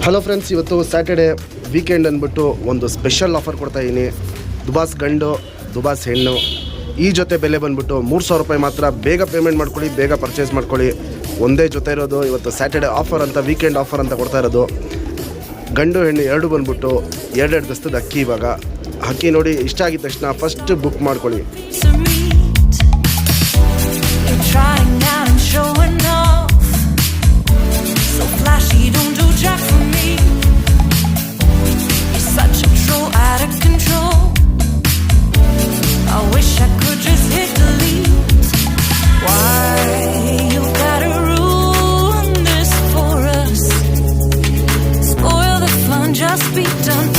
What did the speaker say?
Hello friends, ಇವತ್ತು Saturday weekend ಅಂದ್ಬಿಟ್ಟು ಒಂದು ಸ್ಪೆಷಲ್ ಆಫರ್ ಕೊಡ್ತಾ ಇದ್ದೀನಿ. ದುಬಾಸ್ ಗಂಡು ದುಬಾಸ್ ಹೆಣ್ಣು ಈ ಜೊತೆ ಬೆಲೆ ಬಂದ್ಬಿಟ್ಟು 3,000 ರೂಪಾಯಿ ಮಾತ್ರ. ಬೇಗ ಪೇಮೆಂಟ್ ಮಾಡ್ಕೊಳ್ಳಿ, ಬೇಗ ಪರ್ಚೇಸ್ ಮಾಡ್ಕೊಳ್ಳಿ. ಒಂದೇ ಜೊತೆ ಇರೋದು. ಇವತ್ತು ಸ್ಯಾಟರ್ಡೇ ಆಫರ್ ಅಂತ, ವೀಕೆಂಡ್ ಆಫರ್ ಅಂತ ಕೊಡ್ತಾ ಇರೋದು. ಗಂಡು ಹೆಣ್ಣು ಎರಡು ಬಂದ್ಬಿಟ್ಟು 2 ದಸ್ತದ ಅಕ್ಕಿ. ಇವಾಗ ಅಕ್ಕಿ ನೋಡಿ ಇಷ್ಟ ಆಗಿದ ತಕ್ಷಣ ಫಸ್ಟ್ ಬುಕ್ ಮಾಡ್ಕೊಳ್ಳಿ. Just be done.